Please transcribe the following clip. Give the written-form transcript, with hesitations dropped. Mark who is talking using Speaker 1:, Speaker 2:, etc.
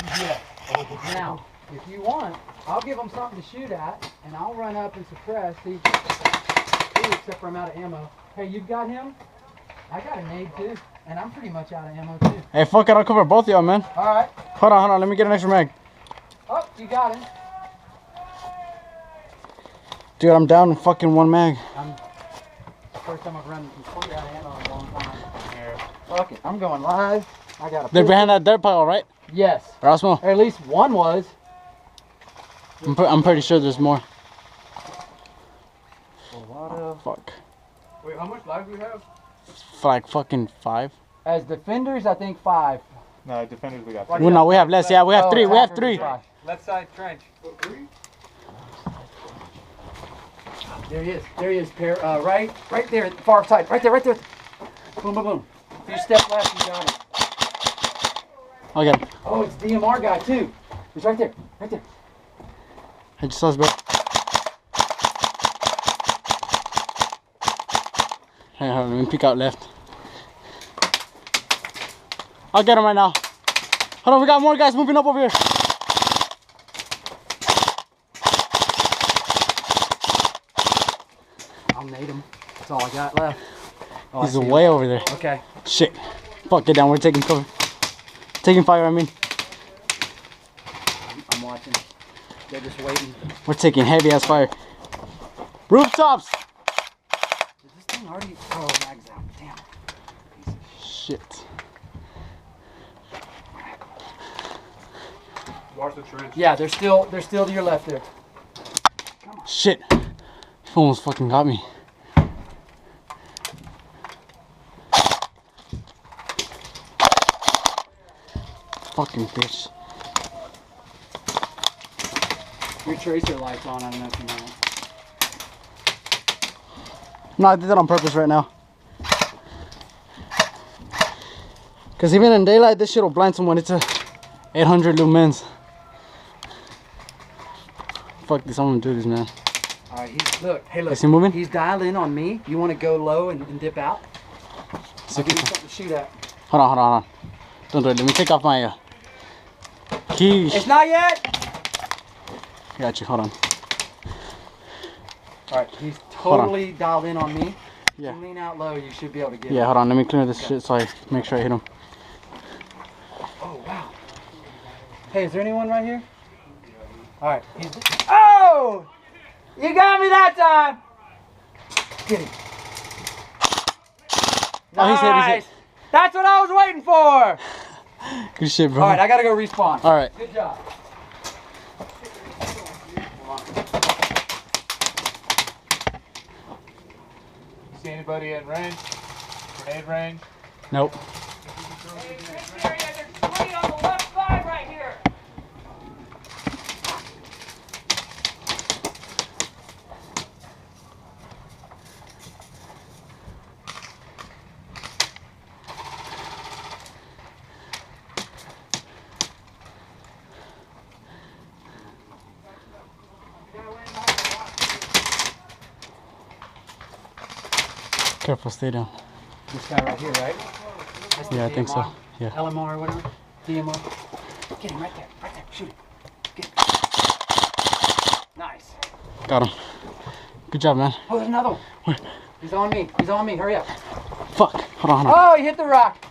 Speaker 1: Yes. Now, if you want, I'll give them something to shoot at, and I'll run up and suppress. See, except for I'm out of ammo. Hey, you've got him? I got a nade too, and I'm pretty much out of ammo too.
Speaker 2: Hey, fuck it, I'll cover both of y'all, man.
Speaker 1: All right.
Speaker 2: Hold on, let me get an extra mag.
Speaker 1: Oh, you got him.
Speaker 2: Dude, I'm down in fucking one mag.
Speaker 1: First time I've run completely out of ammo in a long time. Here. Fuck it, I'm going live. I got a.
Speaker 2: They're behind that dirt pile, right?
Speaker 1: Yes.
Speaker 2: Or else more.
Speaker 1: Or at least one was.
Speaker 2: I'm pretty sure there's more.
Speaker 1: A lot of.
Speaker 2: Fuck.
Speaker 3: Wait, how much life do we have?
Speaker 2: Like fucking 5.
Speaker 1: As defenders, I think 5.
Speaker 3: No, defenders we got.
Speaker 2: Well, no, we have less. Yeah, we have 3. We have 3.
Speaker 3: Left side trench.
Speaker 1: There he is. There he is. Right there, at the far side. Right there. Boom, boom, boom. If you step left, you got it.
Speaker 2: Okay.
Speaker 1: Oh, it's DMR guy too. He's right there. Right there.
Speaker 2: I just saw his back. Hey, hold on, let me peek out left. I'll get him right now. Hold on, we got more guys moving up over here.
Speaker 1: I'll nade him. That's all I got left. Oh,
Speaker 2: He's way over there.
Speaker 1: Okay.
Speaker 2: Shit. Fuck, get down. We're taking cover. Taking fire, I mean.
Speaker 1: I'm watching. They're just waiting.
Speaker 2: We're taking heavy ass fire. Rooftops!
Speaker 1: Is this thing already? Oh, mag's out. Damn.
Speaker 2: Shit.
Speaker 3: Watch the trench.
Speaker 1: Yeah, they're still to your left there.
Speaker 2: Shit. He almost fucking got me. Fucking bitch.
Speaker 1: Your tracer light's on. I don't know if you know.
Speaker 2: No, I did that on purpose right now. Cause even in daylight, this shit will blind someone. It's a 800 lumens. Fuck this, I'm gonna do this, man.
Speaker 1: All right, look. Hey, look.
Speaker 2: Is he moving?
Speaker 1: He's dialed in on me. You want to go low and dip out? I'll give you something to shoot at.
Speaker 2: Hold on. Don't do it. Let me take off my keys.
Speaker 1: It's not yet.
Speaker 2: Got you. Hold on.
Speaker 1: All right, he's totally dialed in on me.
Speaker 2: Yeah.
Speaker 1: If you lean out low, you should be able to get
Speaker 2: Yeah,
Speaker 1: him.
Speaker 2: hold on. Let me clear this shit so I make sure I hit him.
Speaker 1: Oh, wow. Hey, is there anyone right here? All right. Oh! You got me that time! Get him.
Speaker 2: Oh, he's hit, he's hit.
Speaker 1: That's what I was waiting for!
Speaker 2: Good shit, bro.
Speaker 1: All right, I gotta go respawn.
Speaker 2: All right.
Speaker 1: Good job.
Speaker 3: See anybody at range? Grenade range?
Speaker 2: Nope.
Speaker 1: Hey, this area, there's 3 on the left side right here.
Speaker 2: Careful, stay down.
Speaker 1: This guy right here, right? That's the
Speaker 2: Yeah, I think so.
Speaker 1: DMR.
Speaker 2: Yeah.
Speaker 1: LMR or whatever. DMR. Get him right there. Shoot him. Get him. Nice.
Speaker 2: Got him. Good job, man.
Speaker 1: Oh, there's another one.
Speaker 2: Where?
Speaker 1: He's on me. Hurry up.
Speaker 2: Fuck. Hold on.
Speaker 1: Oh, he hit the rock.